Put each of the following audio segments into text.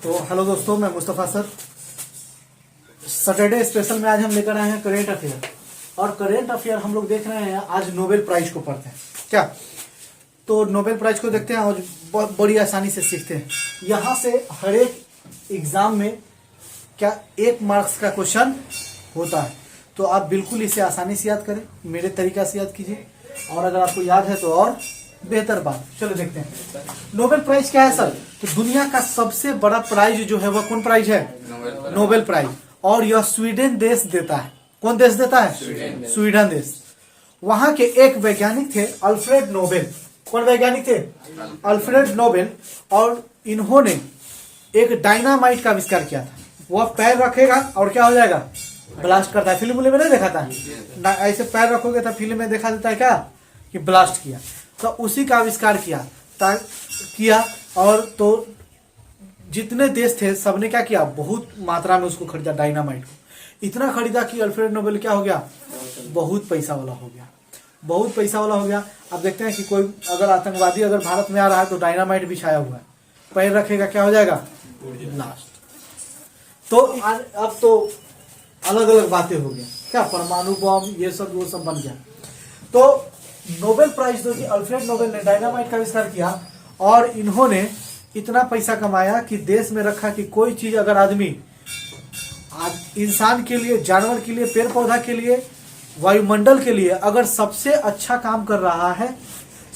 तो हेलो दोस्तों, मैं मुस्तफ़ा सर। सैटरडे स्पेशल में आज हम लेकर आए हैं करेंट अफेयर। और करेंट अफेयर हम लोग देख रहे हैं, आज नोबेल प्राइज को पढ़ते हैं क्या। तो नोबेल प्राइज को देखते हैं और बहुत बड़ी आसानी से सीखते हैं। यहाँ से हर एक एग्जाम में क्या 1 मार्क्स का क्वेश्चन होता है, तो आप बिल्कुल इसे आसानी से याद करें, मेरे तरीका से याद कीजिए। और अगर आपको याद है तो और बेहतर बात। चलो देखते हैं नोबेल प्राइज क्या है सर। तो दुनिया का सबसे बड़ा प्राइज जो है वह कौन प्राइज है? Nobel prize. और यह स्वीडन देश देता है। कौन देश देता है? स्वीडन देश। वहां के एक वैज्ञानिक थे अल्फ्रेड नोबेल। कौन वैज्ञानिक थे? Alfred Nobel. और इन्होंने एक डायनामाइट का आविष्कार किया था। वह पैर रखेगा और क्या हो जाएगा? ब्लास्ट करता है। फिल्म में नहीं देखा था? ऐसे पैर रखोगे तो फिल्म में देखा देता है क्या कि ब्लास्ट किया। तो उसी का आविष्कार किया और तो जितने देश थे सबने क्या किया? बहुत मात्रा में उसको खरीदा, डायनामाइट को। इतना खरीदा कि अल्फ्रेड नोबेल क्या हो गया? बहुत पैसा वाला हो गया। बहुत पैसा वाला हो गया। अब देखते हैं कि कोई अगर आतंकवादी अगर भारत में आ रहा है तो डायनामाइट बिछाया हुआ है, पैर रखेगा क्या हो जाएगा? ब्लास्ट। तो अब तो अलग अलग बातें हो गई क्या, परमाणु बम ये सब वो सब बन गया। तो नोबेल प्राइज जो कि अल्फ्रेड नोबेल ने डायनामाइट का आविष्कार किया और इन्होंने इतना पैसा कमाया कि देश में रखा कि कोई चीज अगर आदमी इंसान के लिए, जानवर के लिए, पेड़ पौधा के लिए, वायुमंडल के लिए अगर सबसे अच्छा काम कर रहा है,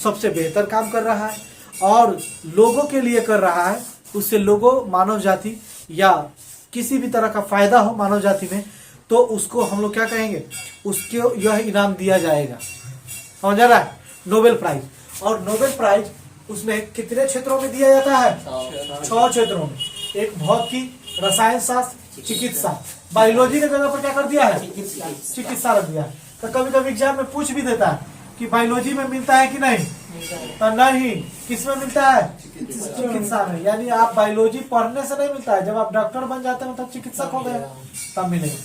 सबसे बेहतर काम कर रहा है और लोगों के लिए कर रहा है, उससे लोगों, मानव जाति या किसी भी तरह का फायदा हो मानव जाति में, तो उसको हम लोग क्या कहेंगे? उसको यह इनाम दिया जाएगा। समझ आ रहा है? Nobel prize. और नोबेल प्राइज उसमें कितने क्षेत्रों में दिया जाता है? 6 क्षेत्रों में। एक भौतिकी, रसायन शास्त्र, चिकित्सा। बायोलॉजी की जगह पर क्या कर दिया है? चिकित्सा रख दिया है। तो कभी कभी एग्जाम में पूछ भी देता है कि बायोलॉजी में मिलता है कि नहीं, तो नहीं। किस में मिलता है? चिकित्सा में। यानी आप बायोलॉजी पढ़ने से नहीं मिलता है, जब आप डॉक्टर बन जाते हैं तब चिकित्सक हो गए, तब मिलेगा।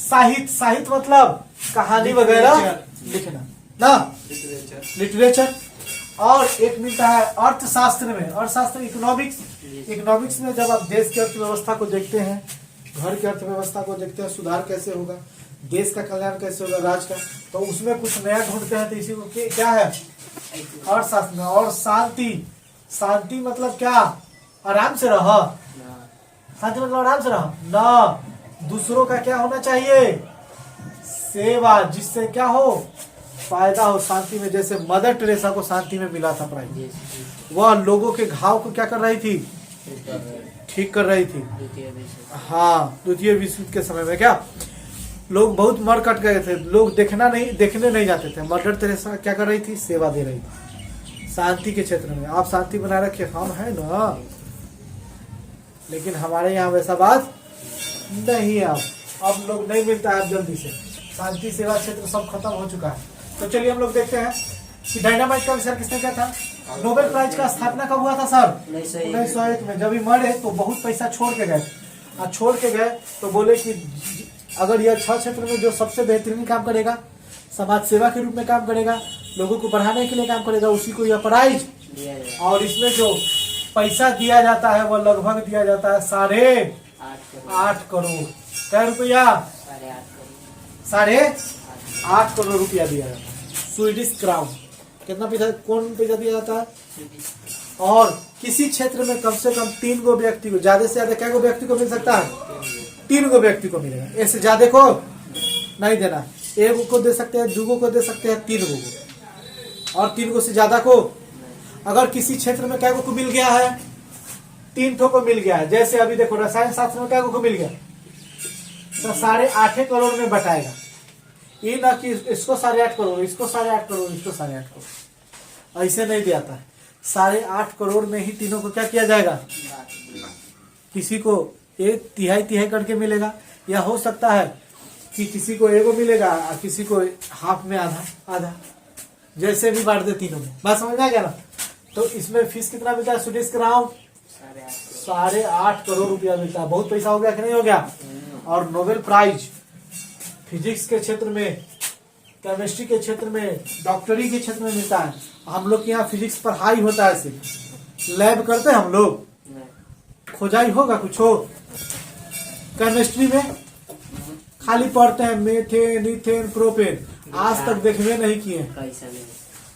साहित्य मतलब कहानी वगैरह लिखना ना, लिटरेचर। और एक मिलता है अर्थशास्त्र में, अर्थशास्त्र इकोनॉमिक्स। इकोनॉमिक्स में जब आप देश की अर्थव्यवस्था को देखते हैं, घर की अर्थव्यवस्था को देखते हैं, सुधार कैसे होगा, देश का कल्याण कैसे होगा, राज्य का, तो उसमें कुछ नया ढूंढते हैं। तो इसी को क्या है? अर्थशास्त्र में। और शांति, शांति मतलब क्या? आराम से रह। शांति मतलब आराम से रह ना, दूसरों का क्या होना चाहिए? सेवा, जिससे क्या हो? फायदा हो शांति में। जैसे मदर टेरेसा को शांति में मिला था प्राइज। वह लोगों के घाव को क्या कर रही थी? ठीक कर रही थी। हाँ, द्वितीय विश्व युद्ध के समय में क्या लोग बहुत मर कट गए थे, लोग देखने नहीं जाते थे। मदर टेरेसा क्या कर रही थी? सेवा दे रही थी शांति के क्षेत्र में। आप शांति बनाए रखिए, हम है ना। लेकिन हमारे यहाँ वैसा बात नहीं है। अब लोग नहीं मिलता है जल्दी से। शांति सेवा क्षेत्र सब खत्म हो चुका है। तो चलिए हम लोग देखते हैं कि डायनामाइट का आविष्कार किसने किया था। नोबेल प्राइज का स्थापना कब हुआ था सर? 1901 में। जब ये मरे तो बहुत पैसा छोड़ के गए। और छोड़ के गए तो बोले कि अगर यह 6 क्षेत्र में जो सबसे बेहतरीन काम करेगा, समाज सेवा के रूप में काम करेगा, लोगों को बढ़ाने के लिए काम करेगा, उसी को यह प्राइज। और इसमें जो पैसा दिया जाता है वह लगभग दिया जाता है 8.5 करोड़। क्या रुपया? 8.5 करोड़ रुपया दिया जाता है। Swedish crown. कितना पैसा, कौन पैसा दिया जाता है? और किसी क्षेत्र में कम से कम 3 गो व्यक्ति को, ज्यादा से ज्यादा क्या गो व्यक्ति को मिल सकता है? 3 गो व्यक्ति को मिलेगा। इससे ज्यादा को नहीं देना। 1 को दे सकते हैं, 2 को दे सकते हैं, 3 को। और 3 को से ज्यादा को, अगर किसी क्षेत्र में क्या को मिल गया है? 3 ठो को मिल गया है। जैसे अभी देखो रसायन शास्त्र में क्या को मिल गया, तो 8.5 करोड़ में बटाएगा। ये ना कि इसको 8.5 करोड़, इसको 8.5 करोड़, इसको 8.5 करोड़, ऐसे नहीं दिया था। 8.5 करोड़ में ही तीनों को क्या किया जाएगा? किसी को 1/3 करके मिलेगा, या हो सकता है कि किसी को 1 मिलेगा और किसी को हाफ में आधा, जैसे भी बांट दे तीनों में। बात समझ में आ गया ना। तो इसमें फीस कितना मिलता है? स्वीडिश क्राउन 8.5 करोड़ रुपया मिलता है। बहुत पैसा हो गया कि नहीं हो गया? और नोबेल प्राइज फिजिक्स के क्षेत्र में, केमिस्ट्री के क्षेत्र में, डॉक्टरी के क्षेत्र में मिलता है। हम लोग के यहाँ फिजिक्स पर हाई होता है। सिर्फ लैब करते हैं हम लोग, खोजाई होगा कुछ हो? केमिस्ट्री में खाली पढ़ते हैं मीथेन, इथेन, प्रोपेन, आज तक देखने नहीं किए।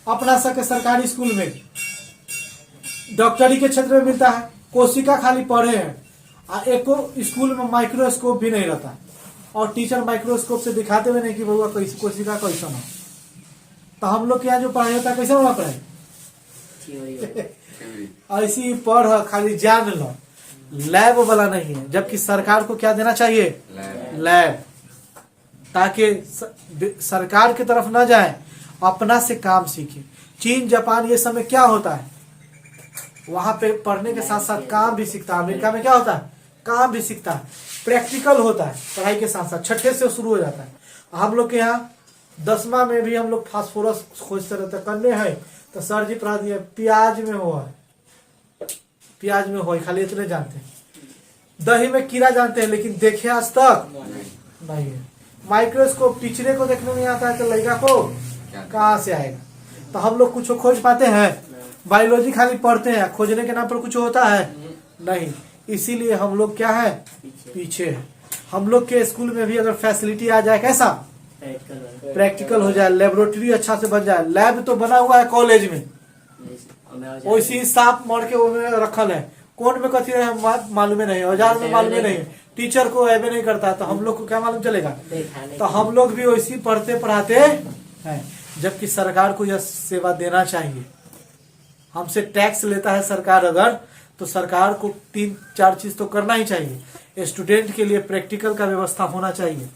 अपना सबके सरकारी स्कूल में डॉक्टरी के क्षेत्र में मिलता है, कोशिका खाली पढ़े हैं। एक स्कूल में माइक्रोस्कोप भी नहीं रहता और टीचर माइक्रोस्कोप से दिखाते हुए नहीं कि बउआ कोशिका कैसा हो। तो हम लोग के यहाँ जो पढ़ाई होता है कैसे होना पढ़ाई? ऐसी पढ़ खाली जान लो, लैब वाला नहीं है। जबकि सरकार को क्या देना चाहिए? लैब, ताकि सरकार की तरफ ना जाए, अपना से काम सीखे। चीन, जापान ये सब में क्या होता है? वहां पे पढ़ने के साथ साथ काम भी सीखता है। अमेरिका में क्या होता है? काम भी सीखता है, प्रैक्टिकल होता है पढ़ाई के साथ साथ। छठे से शुरू हो जाता है। हम लोग के यहाँ 10वां में भी हम लोग फास्फोरस खोजते रहते, करने हैं तो सर जी पढ़ा दिए प्याज में हो है, प्याज में हो, खाली इतने जानते हैं। दही में कीड़ा जानते हैं, लेकिन देखे आज तक नहीं है। माइक्रोस्कोप टीचरे को देखने नहीं आता है तो लड़का को कहाँ से आएगा? तो हम लोग कुछ खोज पाते हैं? बायोलॉजी खाली पढ़ते हैं, खोजने के नाम पर कुछ होता है नहीं। इसीलिए हम लोग क्या है? पीछे है। हम लोग के स्कूल में भी अगर फैसिलिटी आ जाए, कैसा? प्रैक्टिकल हो जाए, लेबोरेटरी अच्छा से बन जाए। लैब तो बना हुआ है कॉलेज में, वैसी सांप मर के उसमें रखल है, कौन में कथी रहे मालूम नहीं, औजार में मालूम नहीं, टीचर को ऐबे नहीं करता, तो हम लोग को क्या मालूम चलेगा? तो हम लोग भी वैसी पढ़ते पढ़ाते हैं। जबकि सरकार को यह सेवा देना चाहिए। हमसे टैक्स लेता है सरकार अगर, तो सरकार को 3-4 चीज तो करना ही चाहिए। स्टूडेंट के लिए प्रैक्टिकल का व्यवस्था होना चाहिए,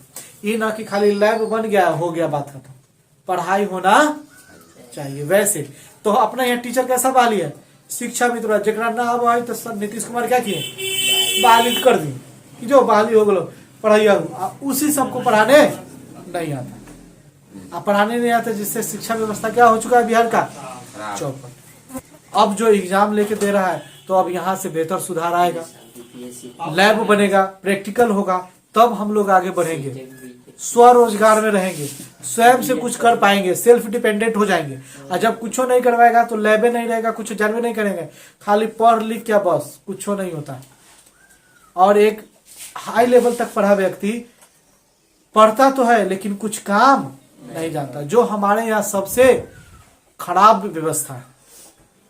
ये ना कि खाली लैब बन गया हो गया बात खत्म। पढ़ाई होना चाहिए। वैसे तो अपना यहाँ टीचर कैसा बहाली है? शिक्षा मित्र जरा ना अब आई तो सब नीतीश कुमार क्या किए? बहाली कर दी कि जो बहाली हो गलो पढ़ाइया, उसी सबको पढ़ाने नहीं आता। अब पढ़ाने नहीं आता, जिससे शिक्षा व्यवस्था क्या हो चुका है बिहार का? चौपट। अब जो एग्जाम लेके दे रहा है, तो अब यहाँ से बेहतर सुधार आएगा, लैब बनेगा, प्रैक्टिकल होगा, तब हम लोग आगे बढ़ेंगे, स्वरोजगार में रहेंगे, स्वयं से कुछ कर पाएंगे, सेल्फ डिपेंडेंट हो जाएंगे। और जब कुछ नहीं करवाएगा तो लैबे नहीं रहेगा, कुछ जानवे नहीं करेंगे, खाली पढ़ लिख क्या बस कुछ नहीं होता। और एक हाई लेवल तक पढ़ा व्यक्ति पढ़ता तो है लेकिन कुछ काम नहीं जानता, जो हमारे यहाँ सबसे खराब व्यवस्था है।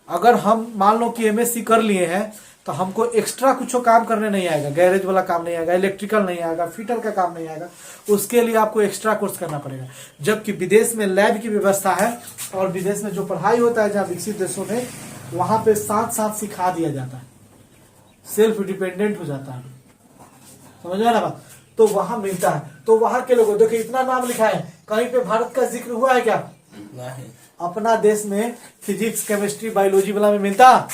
अगर हम मान लो कि एमएससी कर लिए हैं तो हमको एक्स्ट्रा कुछ काम करने नहीं आएगा, गैरेज वाला काम नहीं आएगा, इलेक्ट्रिकल नहीं आएगा, फिटर का काम नहीं आएगा, उसके लिए आपको एक्स्ट्रा कोर्स करना पड़ेगा। जबकि विदेश में लैब की व्यवस्था है और विदेश में जो पढ़ाई होता है जहाँ विकसित देशों में, वहां पे साथ साथ सिखा दिया जाता है, सेल्फ डिपेंडेंट हो जाता है। समझ में ना बात? तो वहां मिलता है। तो वहां के लोगों देखिए इतना नाम लिखा है, कहीं पे भारत का जिक्र हुआ है क्या? नहीं। अपना देश में फिजिक्स, केमिस्ट्री, बायोलॉजी वाला में मिलता,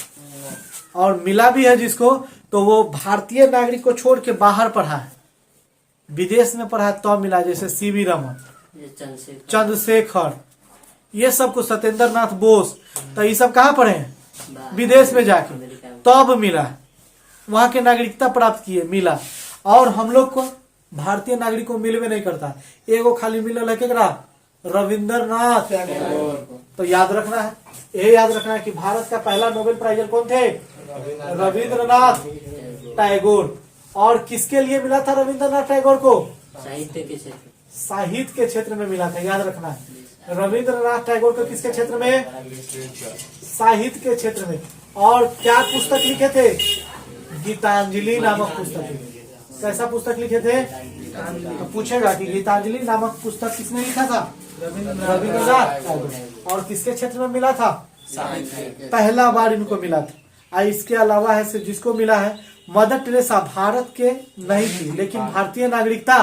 और मिला भी है जिसको, तो वो भारतीय नागरिक को छोड़ के बाहर पढ़ा है, विदेश में पढ़ा है तो मिला। जैसे सीवी रमन, चंद्रशेखर, ये सब को, सत्येंद्र नाथ बोस, तो ये सब कहाँ पढ़े हैं? विदेश में जाके तब मिला, वहां के नागरिकता प्राप्त किए, मिला। और हम लोग को भारतीय नागरिक को मिलवे नहीं करता, एगो खाली मिलल है केकरा? रविंद्रनाथ टैगोर। तो याद रखना है, ये याद रखना है कि भारत का पहला नोबेल प्राइज कौन थे? रविंद्रनाथ टैगोर। और किसके लिए मिला था रविंद्रनाथ टैगोर को? साहित्य के क्षेत्र में मिला था, याद रखना है। रविंद्रनाथ टैगोर को किसके क्षेत्र में? साहित्य के क्षेत्र में। और क्या पुस्तक लिखे थे? गीतांजलि नामक पुस्तक लिखे। कैसा पुस्तक लिखे थे? तो पूछेगा कि गीतांजलि नामक पुस्तक किसने लिखा था? रविंद्रनाथ टैगोर। और किसके क्षेत्र में मिला था? पहला बार इनको मिला था। इसके अलावा है जिसको मिला है, मदर टेरेसा भारत के नहीं थी लेकिन भारतीय नागरिकता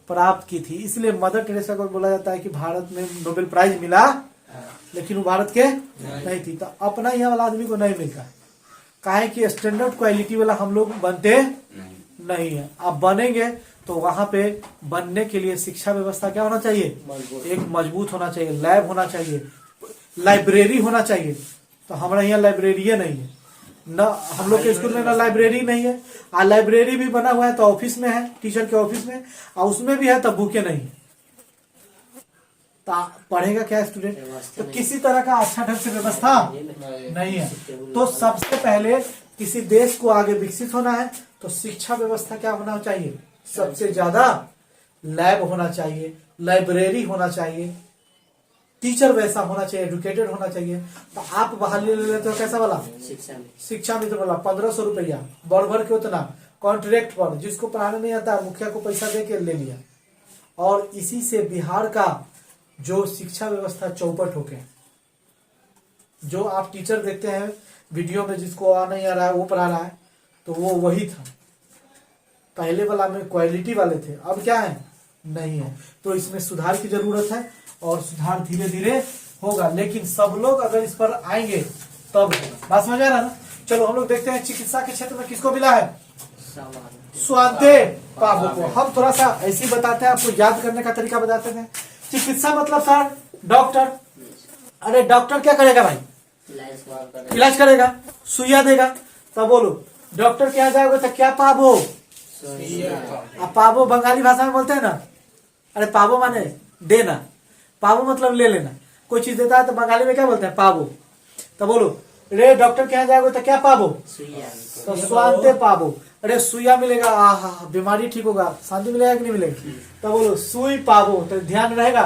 प्राप्त की थी, इसलिए मदर टेरेसा को बोला जाता है कि भारत में नोबेल प्राइज मिला लेकिन वो भारत के नहीं थी। तो अपना यहाँ वाला आदमी को नहीं मिलता, काहे कि स्टैंडर्ड क्वालिटी वाला हम लोग बनते नहीं है। अब बनेंगे तो वहां पे बनने के लिए शिक्षा व्यवस्था क्या होना चाहिए? एक मजबूत होना चाहिए, लैब होना चाहिए, लाइब्रेरी होना चाहिए। तो हमारे यहाँ लाइब्रेरी नहीं है, न हम लोग के स्कूल में ना लाइब्रेरी नहीं है, और लाइब्रेरी भी बना हुआ है तो ऑफिस में है, टीचर के ऑफिस में, और उसमें भी है तब बुके नहीं, तो पढ़ेगा क्या स्टूडेंट? तो किसी तरह का अच्छा ढंग से व्यवस्था नहीं है। तो सबसे पहले किसी देश को आगे विकसित होना है तो शिक्षा व्यवस्था क्या होना चाहिए, सबसे ज्यादा लैब होना चाहिए, लाइब्रेरी होना चाहिए, टीचर वैसा होना चाहिए, एजुकेटेड होना चाहिए। तो आप बाहर ले लेते हो कैसा वाला, शिक्षा मित्र वाला 1500 रुपया बढ़ भर के उतना कॉन्ट्रैक्ट पर, जिसको पढ़ाने नहीं आता मुखिया को पैसा दे के ले लिया। और इसी से बिहार का जो शिक्षा व्यवस्था चौपट हो गया। जो आप टीचर देखते हैं वीडियो में, जिसको आ नहीं आ रहा है वो पढ़ा रहा है, तो वो वही था। पहले वाला में क्वालिटी वाले थे, अब क्या है, नहीं है। तो इसमें सुधार की जरूरत है और सुधार धीरे धीरे होगा, लेकिन सब लोग अगर इस पर आएंगे तब होगा। बात समझ आ रहा है ना। चलो हम लोग देखते हैं चिकित्सा के क्षेत्र में किसको मिला है, स्वांते पाबो को। हम थोड़ा सा ऐसे ही बताते हैं, आपको याद करने का तरीका बताते हैं। चिकित्सा मतलब सर डॉक्टर। अरे डॉक्टर क्या करेगा भाई, इलाज करेगा, सुइया देगा। तब बोलो डॉक्टर क्या जाओगे तो क्या पाबो, अब पाबो बंगाली भाषा में बोलते हैं ना। अरे पाबो माने देना, पाबो मतलब ले लेना। कोई चीज देता है तो बंगाली में क्या बोलते हैं, पाबो। तो बोलो रे डॉक्टर के यहाँ जाओगे तो क्या पाबो, तो स्वांते पाबो। अरे सुइया मिलेगा, आहा बीमारी ठीक होगा, शांति मिलेगा कि नहीं मिलेगा। तो बोलो सुई पाबो, तो ध्यान रहेगा।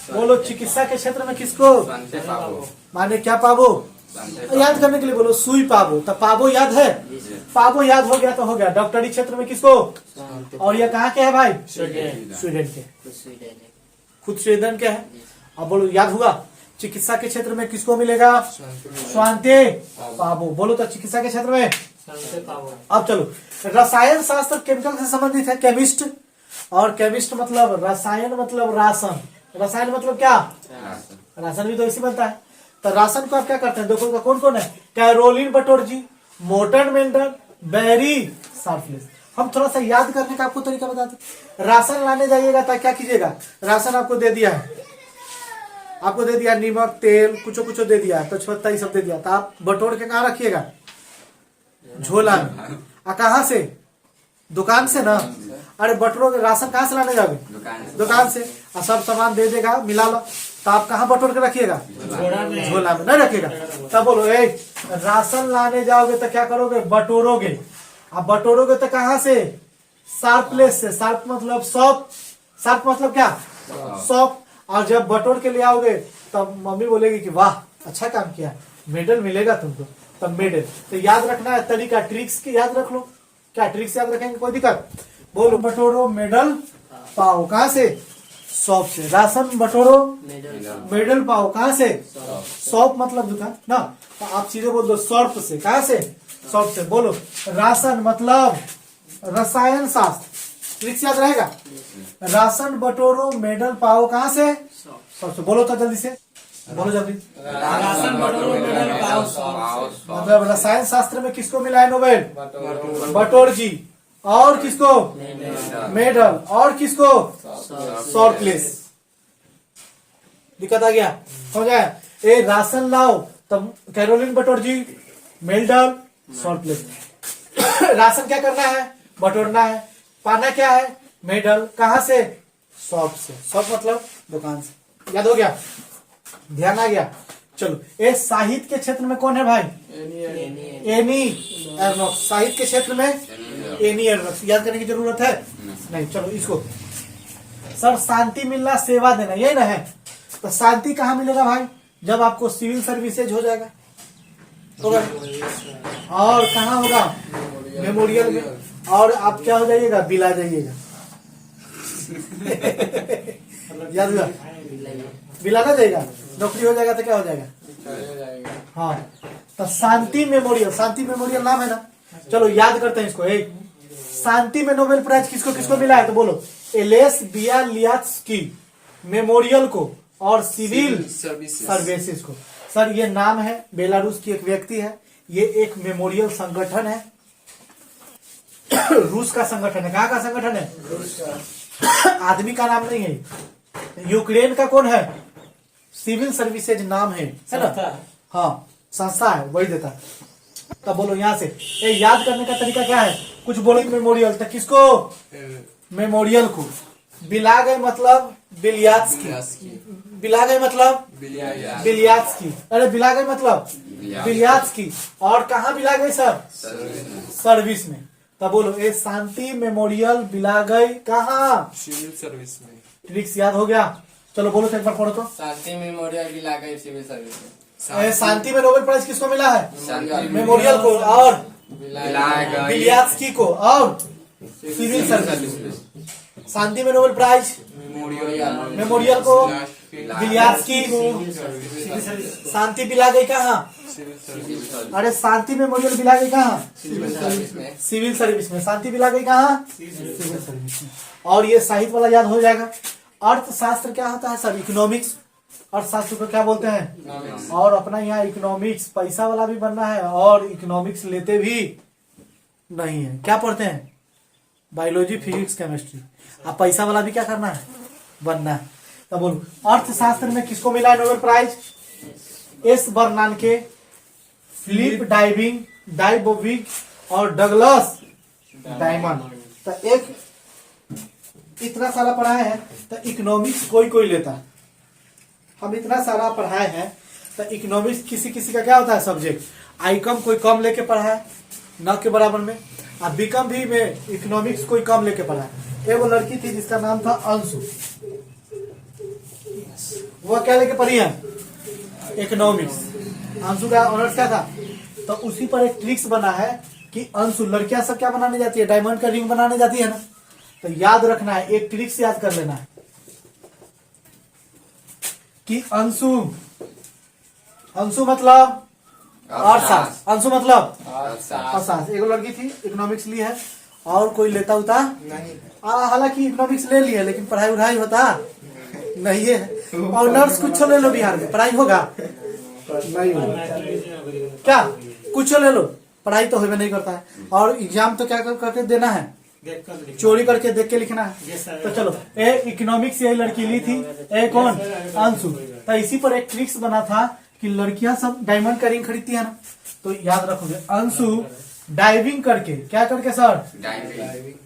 बोलो चिकित्सा के क्षेत्र में किसको, माने क्या पाबो, याद करने के लिए बोलो सुई पाबो। तो पाबो याद है, पाबो याद हो गया तो हो गया। डॉक्टरी क्षेत्र में किसको, और ये कहाँ के है भाई, स्वीडन के, खुद स्वीडन के है। अब बोलो याद हुआ। चिकित्सा के क्षेत्र में किसको मिलेगा, स्वांते पाबो। बोलो तो चिकित्सा के क्षेत्र में। अब चलो रसायन शास्त्र केमिकल से संबंधित है, केमिस्ट। और केमिस्ट मतलब रसायन मतलब राशन, रसायन मतलब क्या, राशन भी तो इसी बनता है। तो राशन को आप क्या करते हैं, देखो कौन कौन है, Carolyn Bertozzi, Morten Meldal, Barry Sharpless. हम थोड़ा सा याद करने का आपको तरीका बताते। राशन लाने जाइएगा तो क्या कीजिएगा, राशन आपको दे दिया है, आपको दे दिया नमक तेल कुछ कुछ दे दिया, तो छत्ता सब दे दिया, तो आप बटोर के कहाँ रखिएगा, झोला में। कहाँ से, दुकान से ना। अरे बटोरोगे राशन कहाँ से लाने जाओगे, दुकान से। और सब सामान दे देगा मिला लो, तो आप कहाँ बटोर के रखिएगा, झोला में नहीं रखिएगा। तब बोलो ए राशन लाने जाओगे तो क्या करोगे, बटोरोगे। आप बटोरोगे तो कहाँ से, शार्प प्लेस से। शार्प मतलब सॉप, शार्प मतलब क्या, सॉप। और जब बटोर के ले आओगे तब मम्मी बोलेगी कि वाह अच्छा काम किया, मेडल मिलेगा तुमको, तब मेडल। तो याद रखना है तरीका, ट्रिक्स की याद रख लो। क्या ट्रिक्स याद रखेंगे, कोई दिक्कत। बोलो बटोरो मेडल पाओ, कहाँ से, शॉप से। राशन बटोरो मेडल पाओ, कहाँ से, शॉप मतलब दुकान ना। तो आप सीधे बोल दो सर्प से, कहाँ से, शॉप से। बोलो राशन मतलब रसायन शास्त्र, ट्रिक्स याद रहेगा। राशन बटोरो मेडल पाओ, कहाँ से, शॉप से। बोलो तो जल्दी से, बोलो जल्दी। राशन बटोरो मेडल पाओ, मतलब रसायन शास्त्र में किसको मिला है नोबेल, बटोर जी। और किसको, मेडल। और किसको, शार्पलेस। दिक्कत आ गया, हो गया। ए राशन लाओ तब कैरोलिन बटोर जी, मेडल, शार्पलेस। राशन क्या करना है, बटोरना है। पाना क्या है, मेडल। कहाँ से, शॉप से। शॉप मतलब दुकान से। याद हो गया, ध्यान आ गया। चलो ए साहित्य के क्षेत्र में कौन है भाई, एनी एर्नोक्स। साहित्य के क्षेत्र में एनी एर्नोक्स। याद करने की जरूरत है नहीं। चलो इसको सर, शांति मिलना सेवा देना, यही ना है। तो शांति कहाँ मिलेगा भाई, जब आपको सिविल सर्विसेज हो जाएगा होगा। और कहाँ होगा, मेमोरियल में। और आप क्या हो जाइएगा, बिला जाइएगा। याद हुआ, बिला ना जाएगा, नौकरी हो जाएगा तो क्या हो जाएगा, हाँ। तो शांति मेमोरियल, शांति मेमोरियल नाम है ना। चलो याद करते हैं इसको। एक शांति में नोबेल प्राइज किसको किसको मिला है, तो बोलो एलेस बियालियात्स्की मेमोरियल को और सिविल सर्विसेज को। सर ये नाम है, बेलारूस की एक व्यक्ति है, ये एक मेमोरियल संगठन है, रूस का संगठन है। कहाँ का संगठन है, आदमी का नाम नहीं है। यूक्रेन का कौन है, सिविल सर्विसेज नाम है ना, हाँ संस्था है, वही देता है। तब बोलो यहाँ से ए, याद करने का तरीका क्या है, कुछ बोलो मेमोरियल, तो किसको, मेमोरियल को। बिला गए मतलब बिलियात्स्की, बिला गए मतलब बिलियात्स्की। अरे बिला गए मतलब बिलियात्स्की। और कहाँ मिला गई सर? सर्विस में। तब बोलो ए शांति मेमोरियल मिला गई कहाँ? सिविल सर्विस में। ट्रिक्स याद हो गया? चलो बोलो तो एक बार पढ़ो तो। शांति मेमोरियल भी लागा सिविल सर्विस में। ए शांति में नोबेल प्राइज किसको मिला है? शांति मेमोरियल को। और लागा बिलियात्स्की को। और सिविल सर्विस। शांति में नोबेल प्राइज मेमोरियल को, बिलियात्स्की को। शांति मिला गई कहाँ? अरे शांति मेमोरियल मिला गई कहाँ? सिविल सर्विस में। सिविल सर्विस में। शांति मिला गई कहाँ? सिविल सर्विस में। और ये साहित्य वाला याद हो जाएगा। अर्थशास्त्र क्या होता है सर? इकोनॉमिक्स। अर्थशास्त्र को क्या बोलते हैं? और अपना यहाँ इकोनॉमिक्स पैसा वाला भी बनना है और इकोनॉमिक्स लेते भी नहीं है। क्या पढ़ते हैं? Biology, physics, chemistry. अब पैसा वाला भी क्या करना है? बनना है। तो बोलो अर्थशास्त्र में किसको मिला है Nobel prize? S Bernanke, Philip Dybvig, Dybvig और डगलस डायमंड। तो एक इतना सारा पढ़ाए हैं तो इकोनॉमिक्स कोई कोई लेता है। हम इतना सारा पढ़ाए हैं तो इकोनॉमिक्स किसी किसी का क्या होता है सब्जेक्ट? आईकम कोई कम लेके पढ़ा है न के बराबर में। अब बीकम भी में इकोनॉमिक्स कोई कम लेके पढ़ा है। एक वो लड़की थी जिसका नाम था अंशु। वो क्या लेके पढ़ी है? इकोनॉमिक्स। अंशु का ऑनर्स क्या था? तो उसी पर एक ट्रिक्स बना है कि अंशु, लड़कियां सब क्या बनाने जाती है? डायमंड का रिंग बनाने जाती है ना। तो याद रखना है, एक ट्रिक्स याद कर लेना है कि अंशु, अंशु मतलब अर्थशास्त्र। अंशु मतलब अर्थशास्त्र। एक लड़की थी इकोनॉमिक्स ली है और कोई लेता होता नहीं। हालांकि इकोनॉमिक्स ले लिया लेकिन पढ़ाई उढ़ाई होता नहीं है। और नर्स कुछ ले लो, बिहार में पढ़ाई होगा नहीं होगा क्या? कुछ ले लो, पढ़ाई तो होगा नहीं करता है। और एग्जाम तो क्या करके देना है? चोरी करके देख के लिखना है। तो चलो ए इकोनॉमिक्स यही लड़की ली थी। ए कौन? अंशु। तो इसी पर एक ट्रिक्स बना था कि लड़कियां सब डायमंड का रिंग खरीदती है ना। तो याद रखोगे अंशु डाइविंग करके, क्या करके सर?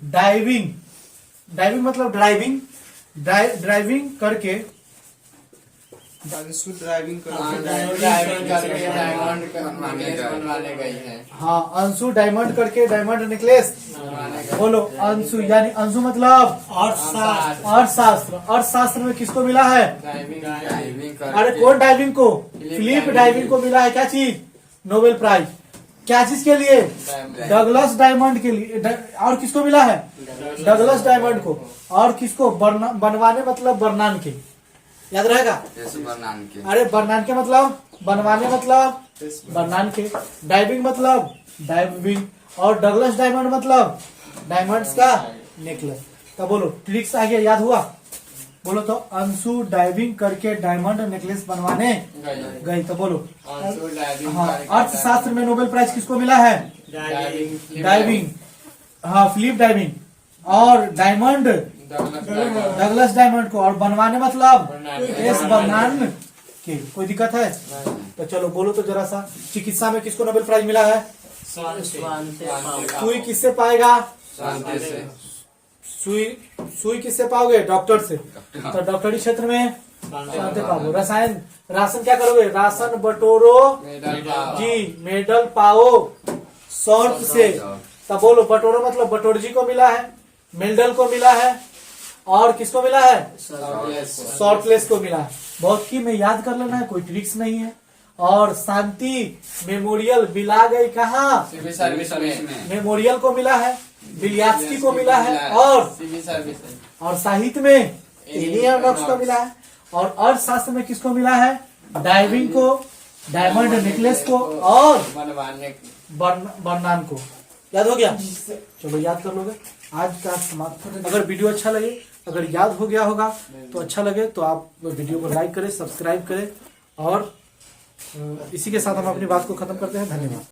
डाइविंग। डाइविंग मतलब ड्राइविंग। ड्राइविंग करके अंशु ड्राइविंग ड्राइविंग करके डायमंड बनवाने गई है। हाँ, अंशु डायमंड करके डायमंड नेकलेस। बोलो अंशु, यानी अंशु मतलब अर्थशास्त्र। अर्थशास्त्र। अर्थशास्त्र में किसको मिला है? डाइविंग अरे कौन डाइविंग को? फिलिप डाइविंग को मिला है क्या चीज? Nobel prize. क्या चीज के लिए? डगलस डायमंड के लिए। और किसको मिला है? डगलस डायमंड को। और किसको? बनवाने मतलब बर्नान के। याद रहेगा? अरे बर्नान के मतलब बनवाने मतलब बर्नान के। डाइविंग मतलब डाइविंग। और डगलस डायमंड मतलब डायमंड्स का नेकलेस। तो बोलो ट्रिक्स आ गया, याद हुआ? बोलो तो अंशु डाइविंग करके डायमंड नेकलेस बनवाने गई। तो बोलो हाँ, अर्थशास्त्र में नोबेल प्राइज किसको मिला है? डाइविंग। हाँ, फिलिप डाइविंग। और डायमंड डगलस डायमंड को। और बनवाने मतलब एस बर्नान के। कोई दिक्कत है? तो चलो बोलो तो जरा सा, चिकित्सा में किसको नोबेल प्राइज मिला है? सुई किससे पाएगा? सुई किससे पाओगे? डॉक्टर से। तो डॉक्टरी क्षेत्र में शांति पाओगे। रसायन, राशन क्या करोगे? राशन बटोरो जी, मेडल पाओ शॉर्ट से। तब बोलो बटोरो मतलब बटोरजी को मिला है, मेडल को मिला है और किसको मिला है? शॉर्टलेस को मिला है। बहुत की में याद कर लेना है, कोई ट्रिक्स नहीं है। और शांति मेमोरियल मिला गई कहाँ? सिविल सर्विस में। मेमोरियल को मिला है, बिलियात्स्की को मिला है और सिविल सर्विस। और साहित्य में एलियनॉक्स को मिला है। और अर्थशास्त्र में किसको मिला है? डाइविंग को, डायमंड नेकलेस को और बनवाने बर्नान को। याद हो गया? चलो याद कर लोगे। आज का समाप्त। अगर वीडियो अच्छा लगे, अगर याद हो गया होगा तो अच्छा लगे तो आप वीडियो को लाइक करें, सब्सक्राइब करें। और इसी के साथ हम अपनी बात को खत्म करते हैं। धन्यवाद।